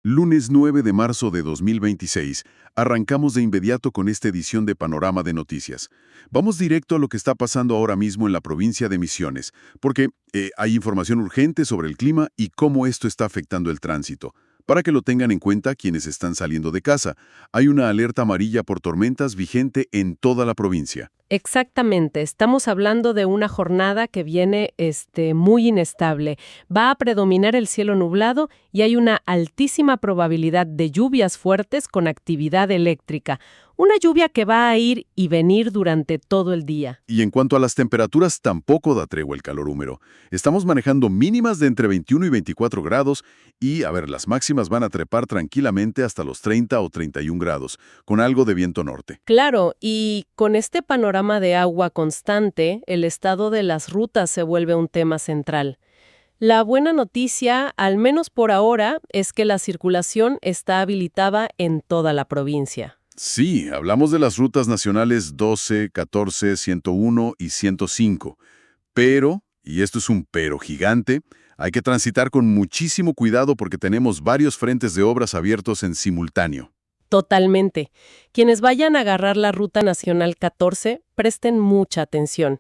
Lunes 9 de marzo de 2026. Arrancamos de inmediato con esta edición de Panorama de Noticias. Vamos directo a lo que está pasando ahora mismo en la provincia de Misiones, porque hay información urgente sobre el clima y cómo esto está afectando el tránsito. Para que lo tengan en cuenta quienes están saliendo de casa, hay una alerta amarilla por tormentas vigente en toda la provincia. Exactamente, estamos hablando de una jornada que viene muy inestable. Va a predominar el cielo nublado y hay una altísima probabilidad de lluvias fuertes con actividad eléctrica. Una lluvia que va a ir y venir durante todo el día. Y en cuanto a las temperaturas, tampoco da tregua el calor húmedo. Estamos manejando mínimas de entre 21 y 24 grados y, las máximas van a trepar tranquilamente hasta los 30 o 31 grados, con algo de viento norte. Claro, y con este panorama de agua constante, el estado de las rutas se vuelve un tema central. La buena noticia, al menos por ahora, es que la circulación está habilitada en toda la provincia. Sí, hablamos de las rutas nacionales 12, 14, 101 y 105. Pero, y esto es un pero gigante, hay que transitar con muchísimo cuidado porque tenemos varios frentes de obras abiertos en simultáneo. Totalmente. Quienes vayan a agarrar la Ruta Nacional 14, presten mucha atención,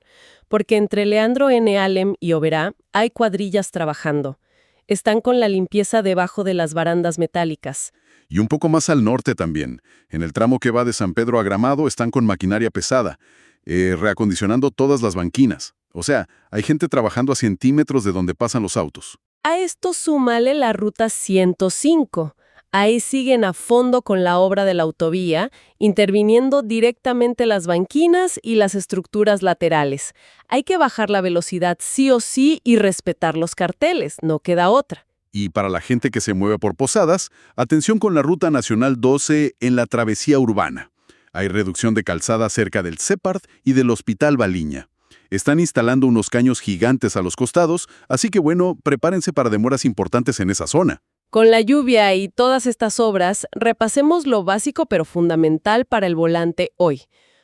porque entre Leandro N. Alem y Oberá hay cuadrillas trabajando. Están con la limpieza debajo de las barandas metálicas. Y un poco más al norte también. En el tramo que va de San Pedro a Gramado están con maquinaria pesada, reacondicionando todas las banquinas. O sea, hay gente trabajando a centímetros de donde pasan los autos. A esto súmale la Ruta 105. Ahí siguen a fondo con la obra de la autovía, interviniendo directamente las banquinas y las estructuras laterales. Hay que bajar la velocidad sí o sí y respetar los carteles, no queda otra. Y para la gente que se mueve por Posadas, atención con la Ruta Nacional 12 en la travesía urbana. Hay reducción de calzada cerca del CEPARD y del Hospital Baliña. Están instalando unos caños gigantes a los costados, así que prepárense para demoras importantes en esa zona. Con la lluvia y todas estas obras, repasemos lo básico pero fundamental para el volante hoy.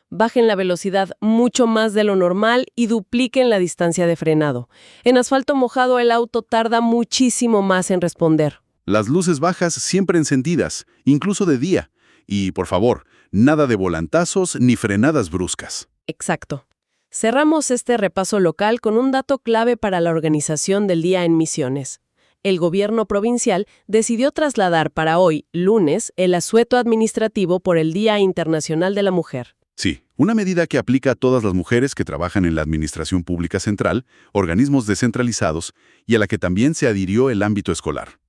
Bajen la velocidad mucho más de lo normal y dupliquen la distancia de frenado. En asfalto mojado el auto tarda muchísimo más en responder. Las luces bajas siempre encendidas, incluso de día. Y, por favor, nada de volantazos ni frenadas bruscas. Exacto. Cerramos este repaso local con un dato clave para la organización del día en Misiones. El gobierno provincial decidió trasladar para hoy, lunes, el asueto administrativo por el Día Internacional de la Mujer. Sí, una medida que aplica a todas las mujeres que trabajan en la Administración Pública Central, organismos descentralizados, y a la que también se adhirió el ámbito escolar.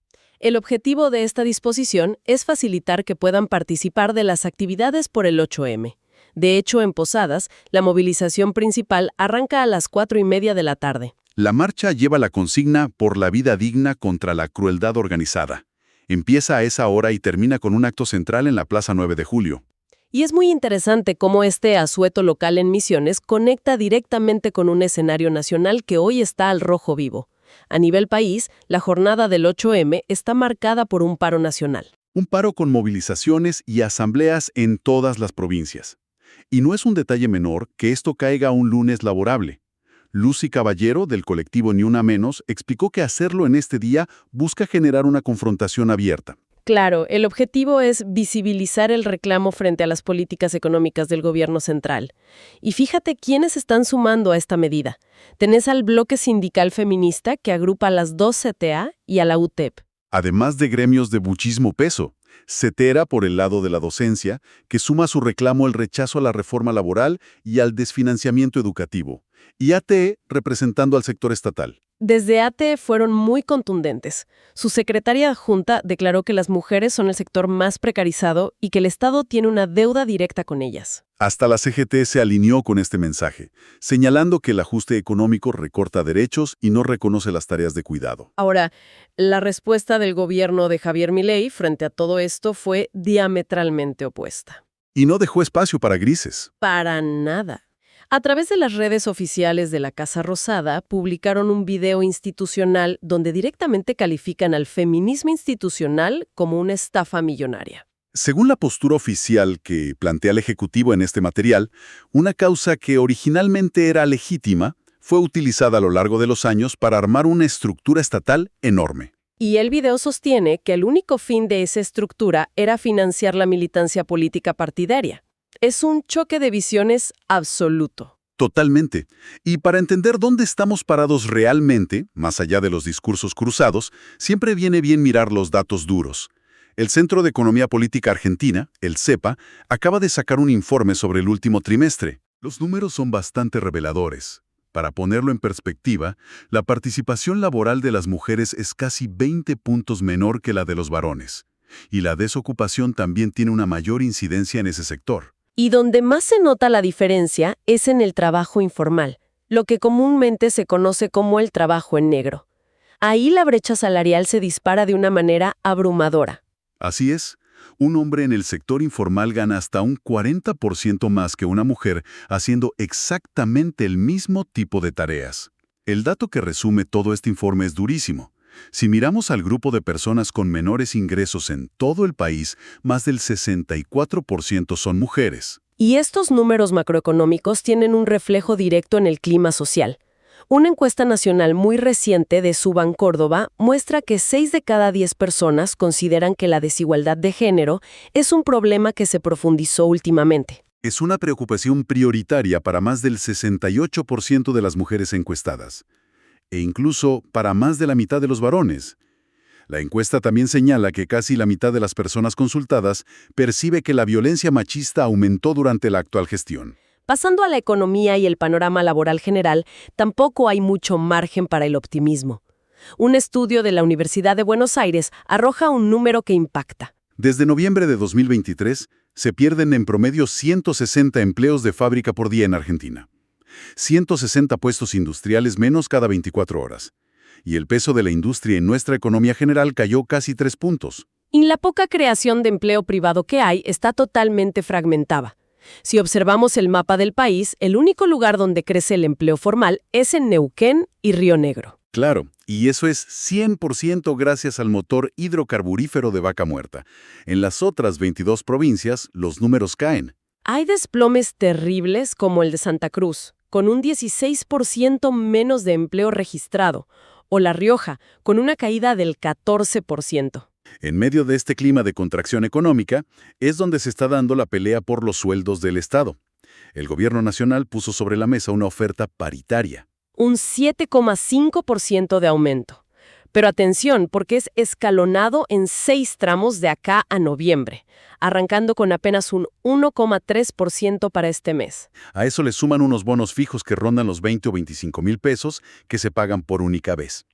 El objetivo de esta disposición es facilitar que puedan participar de las actividades por el 8M. De hecho, en Posadas, la movilización principal arranca a las 4:30 de la tarde. La marcha lleva la consigna por la vida digna contra la crueldad organizada. Empieza a esa hora y termina con un acto central en la Plaza 9 de Julio. Y es muy interesante cómo este asueto local en Misiones conecta directamente con un escenario nacional que hoy está al rojo vivo. A nivel país, la jornada del 8M está marcada por un paro nacional. Un paro con movilizaciones y asambleas en todas las provincias. Y no es un detalle menor que esto caiga un lunes laborable. Lucy Caballero, del colectivo Ni Una Menos, explicó que hacerlo en este día busca generar una confrontación abierta. Claro, el objetivo es visibilizar el reclamo frente a las políticas económicas del gobierno central. Y fíjate quiénes están sumando a esta medida. Tenés al bloque sindical feminista que agrupa a las dos CTA y a la UTEP. Además de gremios de muchísimo peso. CETERA, por el lado de la docencia, que suma a su reclamo el rechazo a la reforma laboral y al desfinanciamiento educativo. Y ATE, representando al sector estatal. Desde ATE fueron muy contundentes. Su secretaria adjunta declaró que las mujeres son el sector más precarizado y que el Estado tiene una deuda directa con ellas. Hasta la CGT se alineó con este mensaje, señalando que el ajuste económico recorta derechos y no reconoce las tareas de cuidado. Ahora, la respuesta del gobierno de Javier Milei frente a todo esto fue diametralmente opuesta. Y no dejó espacio para grises. Para nada. A través de las redes oficiales de la Casa Rosada, publicaron un video institucional donde directamente califican al feminismo institucional como una estafa millonaria. Según la postura oficial que plantea el Ejecutivo en este material, una causa que originalmente era legítima fue utilizada a lo largo de los años para armar una estructura estatal enorme. Y el video sostiene que el único fin de esa estructura era financiar la militancia política partidaria. Es un choque de visiones absoluto. Totalmente. Y para entender dónde estamos parados realmente, más allá de los discursos cruzados, siempre viene bien mirar los datos duros. El Centro de Economía Política Argentina, el CEPA, acaba de sacar un informe sobre el último trimestre. Los números son bastante reveladores. Para ponerlo en perspectiva, la participación laboral de las mujeres es casi 20 puntos menor que la de los varones. Y la desocupación también tiene una mayor incidencia en ese sector. Y donde más se nota la diferencia es en el trabajo informal, lo que comúnmente se conoce como el trabajo en negro. Ahí la brecha salarial se dispara de una manera abrumadora. Así es, un hombre en el sector informal gana hasta un 40% más que una mujer haciendo exactamente el mismo tipo de tareas. El dato que resume todo este informe es durísimo. Si miramos al grupo de personas con menores ingresos en todo el país, más del 64% son mujeres. Y estos números macroeconómicos tienen un reflejo directo en el clima social. Una encuesta nacional muy reciente de Suban Córdoba muestra que 6 de cada 10 personas consideran que la desigualdad de género es un problema que se profundizó últimamente. Es una preocupación prioritaria para más del 68% de las mujeres encuestadas, e incluso para más de la mitad de los varones. La encuesta también señala que casi la mitad de las personas consultadas percibe que la violencia machista aumentó durante la actual gestión. Pasando a la economía y el panorama laboral general, tampoco hay mucho margen para el optimismo. Un estudio de la Universidad de Buenos Aires arroja un número que impacta. Desde noviembre de 2023, se pierden en promedio 160 empleos de fábrica por día en Argentina. 160 puestos industriales menos cada 24 horas. Y el peso de la industria en nuestra economía general cayó casi 3 puntos. Y la poca creación de empleo privado que hay está totalmente fragmentada. Si observamos el mapa del país, el único lugar donde crece el empleo formal es en Neuquén y Río Negro. Claro, y eso es 100% gracias al motor hidrocarburífero de Vaca Muerta. En las otras 22 provincias, los números caen. Hay desplomes terribles como el de Santa Cruz, con un 16% menos de empleo registrado, o La Rioja, con una caída del 14%. En medio de este clima de contracción económica, es donde se está dando la pelea por los sueldos del Estado. El gobierno nacional puso sobre la mesa una oferta paritaria. Un 7,5% de aumento. Pero atención, porque es escalonado en 6 tramos de acá a noviembre, arrancando con apenas un 1,3% para este mes. A eso le suman unos bonos fijos que rondan los 20 o 25 mil pesos que se pagan por única vez.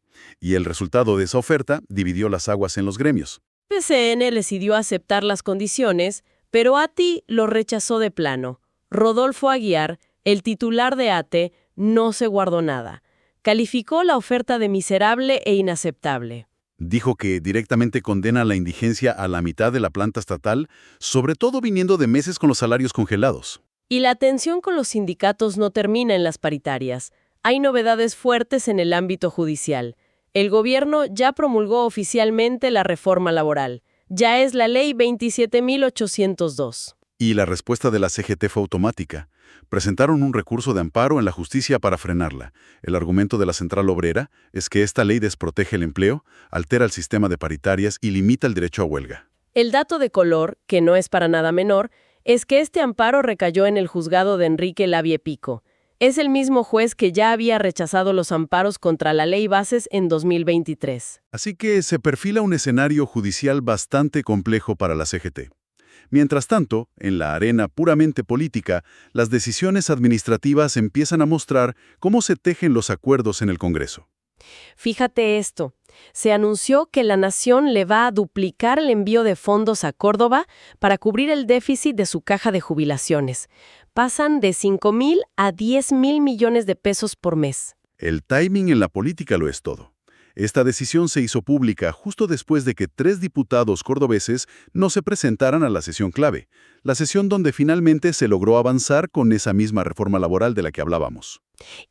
Y el resultado de esa oferta dividió las aguas en los gremios. PCN decidió aceptar las condiciones, pero ATI lo rechazó de plano. Rodolfo Aguiar, el titular de ATE, no se guardó nada. Calificó la oferta de miserable e inaceptable. Dijo que directamente condena la indigencia a la mitad de la planta estatal, sobre todo viniendo de meses con los salarios congelados. Y la tensión con los sindicatos no termina en las paritarias. Hay novedades fuertes en el ámbito judicial. El gobierno ya promulgó oficialmente la reforma laboral. Ya es la ley 27.802. Y la respuesta de la CGT fue automática. Presentaron un recurso de amparo en la justicia para frenarla. El argumento de la Central Obrera es que esta ley desprotege el empleo, altera el sistema de paritarias y limita el derecho a huelga. El dato de color, que no es para nada menor, es que este amparo recayó en el juzgado de Enrique Labie Pico. Es el mismo juez que ya había rechazado los amparos contra la Ley Bases en 2023. Así que se perfila un escenario judicial bastante complejo para la CGT. Mientras tanto, en la arena puramente política, las decisiones administrativas empiezan a mostrar cómo se tejen los acuerdos en el Congreso. Fíjate esto, se anunció que la Nación le va a duplicar el envío de fondos a Córdoba para cubrir el déficit de su caja de jubilaciones. Pasan de 5.000 a 10.000 millones de pesos por mes. El timing en la política lo es todo. Esta decisión se hizo pública justo después de que 3 diputados cordobeses no se presentaran a la sesión clave, la sesión donde finalmente se logró avanzar con esa misma reforma laboral de la que hablábamos.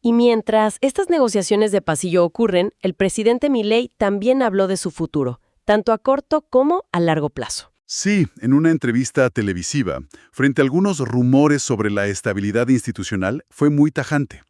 Y mientras estas negociaciones de pasillo ocurren, el presidente Milei también habló de su futuro, tanto a corto como a largo plazo. Sí, en una entrevista televisiva, frente a algunos rumores sobre la estabilidad institucional, fue muy tajante.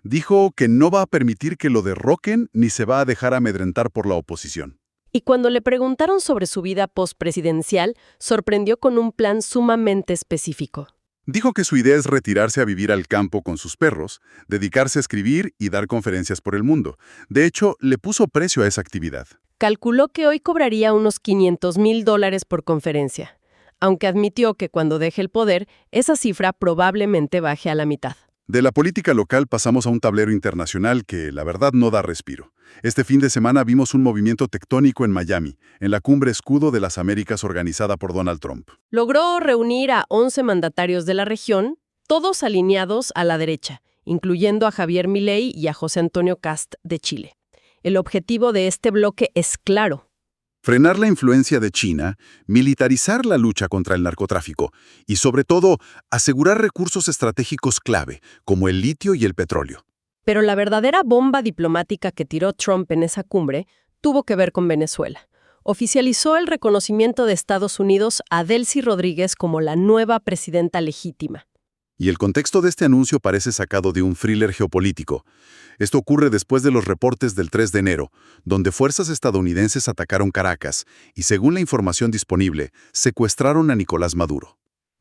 Dijo que no va a permitir que lo derroquen ni se va a dejar amedrentar por la oposición. Y cuando le preguntaron sobre su vida postpresidencial, sorprendió con un plan sumamente específico. Dijo que su idea es retirarse a vivir al campo con sus perros, dedicarse a escribir y dar conferencias por el mundo. De hecho, le puso precio a esa actividad. Calculó que hoy cobraría unos $500,000 por conferencia, aunque admitió que cuando deje el poder, esa cifra probablemente baje a la mitad. De la política local pasamos a un tablero internacional que, la verdad, no da respiro. Este fin de semana vimos un movimiento tectónico en Miami, en la Cumbre Escudo de las Américas organizada por Donald Trump. Logró reunir a 11 mandatarios de la región, todos alineados a la derecha, incluyendo a Javier Milei y a José Antonio Kast de Chile. El objetivo de este bloque es claro: Frenar la influencia de China, militarizar la lucha contra el narcotráfico y, sobre todo, asegurar recursos estratégicos clave, como el litio y el petróleo. Pero la verdadera bomba diplomática que tiró Trump en esa cumbre tuvo que ver con Venezuela. Oficializó el reconocimiento de Estados Unidos a Delcy Rodríguez como la nueva presidenta legítima. Y el contexto de este anuncio parece sacado de un thriller geopolítico. Esto ocurre después de los reportes del 3 de enero, donde fuerzas estadounidenses atacaron Caracas y, según la información disponible, secuestraron a Nicolás Maduro.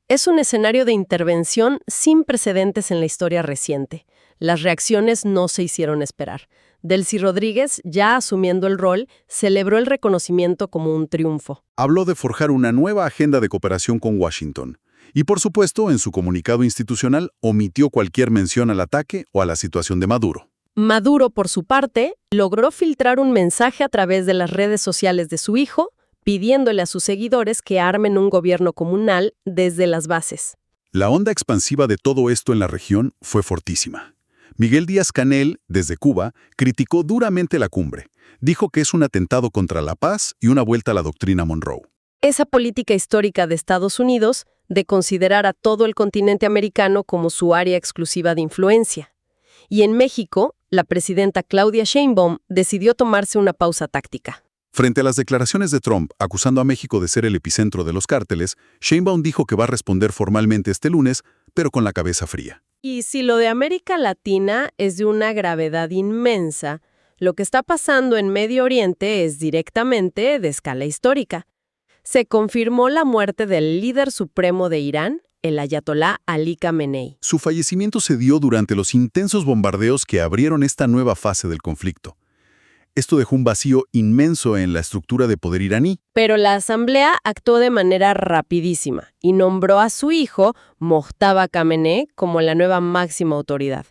Es un escenario de intervención sin precedentes en la historia reciente. Las reacciones no se hicieron esperar. Delcy Rodríguez, ya asumiendo el rol, celebró el reconocimiento como un triunfo. Habló de forjar una nueva agenda de cooperación con Washington. Y, por supuesto, en su comunicado institucional omitió cualquier mención al ataque o a la situación de Maduro. Maduro, por su parte, logró filtrar un mensaje a través de las redes sociales de su hijo, pidiéndole a sus seguidores que armen un gobierno comunal desde las bases. La onda expansiva de todo esto en la región fue fortísima. Miguel Díaz-Canel, desde Cuba, criticó duramente la cumbre. Dijo que es un atentado contra la paz y una vuelta a la doctrina Monroe. Esa política histórica de Estados Unidos de considerar a todo el continente americano como su área exclusiva de influencia. Y en México, la presidenta Claudia Sheinbaum decidió tomarse una pausa táctica. Frente a las declaraciones de Trump acusando a México de ser el epicentro de los cárteles, Sheinbaum dijo que va a responder formalmente este lunes, pero con la cabeza fría. Y si lo de América Latina es de una gravedad inmensa, lo que está pasando en Medio Oriente es directamente de escala histórica. Se confirmó la muerte del líder supremo de Irán, el ayatolá Ali Khamenei. Su fallecimiento se dio durante los intensos bombardeos que abrieron esta nueva fase del conflicto. Esto dejó un vacío inmenso en la estructura de poder iraní. Pero la asamblea actuó de manera rapidísima y nombró a su hijo, Mojtaba Khamenei, como la nueva máxima autoridad.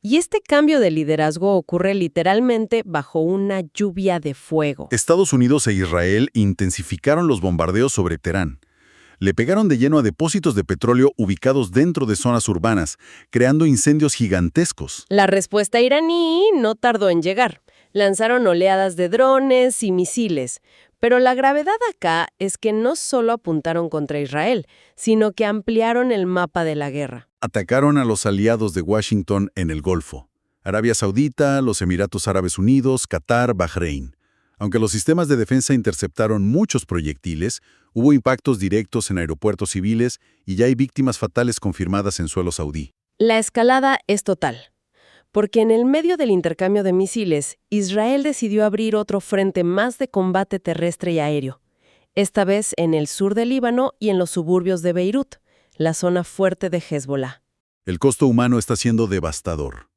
Y este cambio de liderazgo ocurre literalmente bajo una lluvia de fuego. Estados Unidos e Israel intensificaron los bombardeos sobre Teherán. Le pegaron de lleno a depósitos de petróleo ubicados dentro de zonas urbanas, creando incendios gigantescos. La respuesta iraní no tardó en llegar. Lanzaron oleadas de drones y misiles. Pero la gravedad acá es que no solo apuntaron contra Israel, sino que ampliaron el mapa de la guerra. Atacaron a los aliados de Washington en el Golfo: Arabia Saudita, los Emiratos Árabes Unidos, Qatar, Bahrein. Aunque los sistemas de defensa interceptaron muchos proyectiles, hubo impactos directos en aeropuertos civiles y ya hay víctimas fatales confirmadas en suelo saudí. La escalada es total, porque en el medio del intercambio de misiles, Israel decidió abrir otro frente más de combate terrestre y aéreo, esta vez en el sur del Líbano y en los suburbios de Beirut, la zona fuerte de Hezbollah. El costo humano está siendo devastador.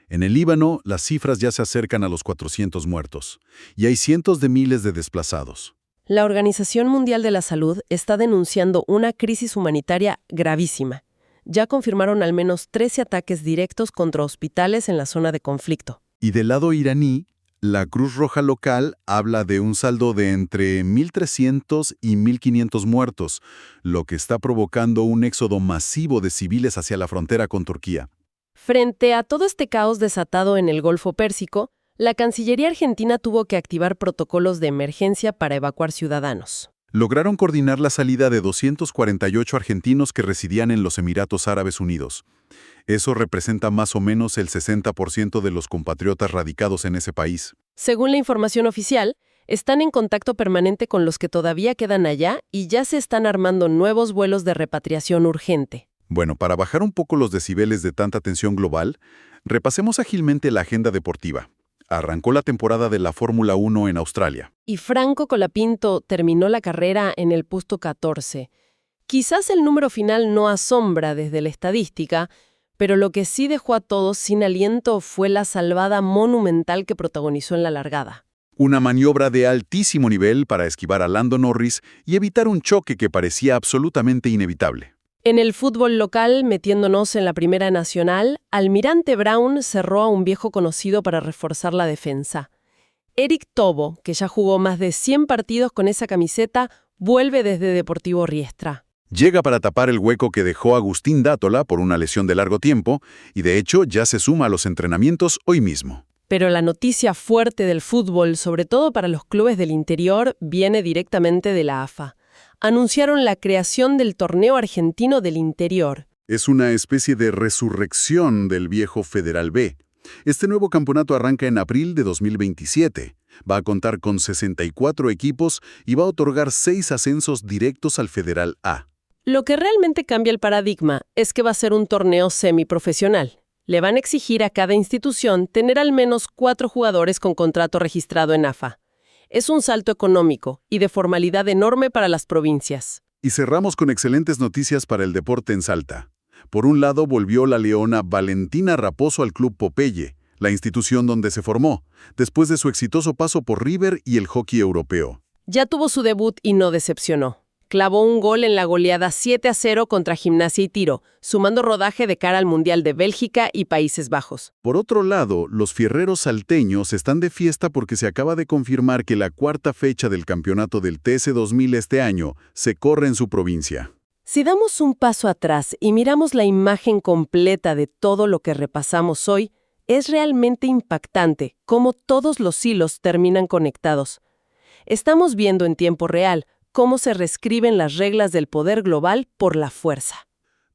En el Líbano, las cifras ya se acercan a los 400 muertos, y hay cientos de miles de desplazados. La Organización Mundial de la Salud está denunciando una crisis humanitaria gravísima. Ya confirmaron al menos 13 ataques directos contra hospitales en la zona de conflicto. Y del lado iraní, la Cruz Roja local habla de un saldo de entre 1.300 y 1.500 muertos, lo que está provocando un éxodo masivo de civiles hacia la frontera con Turquía. Frente a todo este caos desatado en el Golfo Pérsico, la Cancillería argentina tuvo que activar protocolos de emergencia para evacuar ciudadanos. Lograron coordinar la salida de 248 argentinos que residían en los Emiratos Árabes Unidos. Eso representa más o menos el 60% de los compatriotas radicados en ese país. Según la información oficial, están en contacto permanente con los que todavía quedan allá y ya se están armando nuevos vuelos de repatriación urgente. Bueno, para bajar un poco los decibeles de tanta tensión global, repasemos ágilmente la agenda deportiva. Arrancó la temporada de la Fórmula 1 en Australia. Y Franco Colapinto terminó la carrera en el puesto 14. Quizás el número final no asombra desde la estadística, pero lo que sí dejó a todos sin aliento fue la salvada monumental que protagonizó en la largada. Una maniobra de altísimo nivel para esquivar a Lando Norris y evitar un choque que parecía absolutamente inevitable. En el fútbol local, metiéndonos en la Primera Nacional, Almirante Brown cerró a un viejo conocido para reforzar la defensa. Eric Tobo, que ya jugó más de 100 partidos con esa camiseta, vuelve desde Deportivo Riestra. Llega para tapar el hueco que dejó Agustín Dátola por una lesión de largo tiempo y de hecho ya se suma a los entrenamientos hoy mismo. Pero la noticia fuerte del fútbol, sobre todo para los clubes del interior, viene directamente de la AFA. Anunciaron la creación del Torneo Argentino del Interior. Es una especie de resurrección del viejo Federal B. Este nuevo campeonato arranca en abril de 2027. Va a contar con 64 equipos y va a otorgar 6 ascensos directos al Federal A. Lo que realmente cambia el paradigma es que va a ser un torneo semiprofesional. Le van a exigir a cada institución tener al menos 4 jugadores con contrato registrado en AFA. Es un salto económico y de formalidad enorme para las provincias. Y cerramos con excelentes noticias para el deporte en Salta. Por un lado, volvió la leona Valentina Raposo al Club Popeye, la institución donde se formó, después de su exitoso paso por River y el hockey europeo. Ya tuvo su debut y no decepcionó. Clavó un gol en la goleada 7-0 contra Gimnasia y Tiro, sumando rodaje de cara al Mundial de Bélgica y Países Bajos. Por otro lado, los fierreros salteños están de fiesta porque se acaba de confirmar que la 4ª fecha del campeonato del TC2000 este año se corre en su provincia. Si damos un paso atrás y miramos la imagen completa de todo lo que repasamos hoy, es realmente impactante cómo todos los hilos terminan conectados. Estamos viendo en tiempo real cómo se reescriben las reglas del poder global por la fuerza.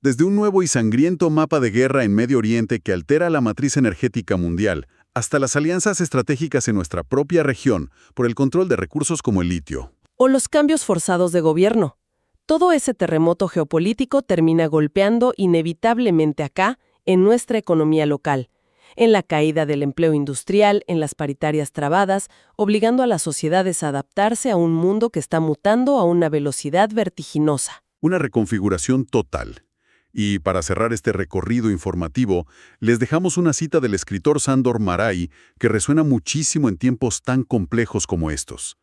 Desde un nuevo y sangriento mapa de guerra en Medio Oriente que altera la matriz energética mundial, hasta las alianzas estratégicas en nuestra propia región por el control de recursos como el litio. O los cambios forzados de gobierno. Todo ese terremoto geopolítico termina golpeando inevitablemente acá, en nuestra economía local, en la caída del empleo industrial, en las paritarias trabadas, obligando a las sociedades a adaptarse a un mundo que está mutando a una velocidad vertiginosa. Una reconfiguración total. Y para cerrar este recorrido informativo, les dejamos una cita del escritor Sándor Márai que resuena muchísimo en tiempos tan complejos como estos.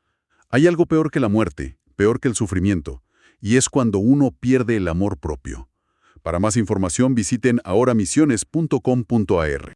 Hay algo peor que la muerte, peor que el sufrimiento, y es cuando uno pierde el amor propio. Para más información visiten ahoramisiones.com.ar.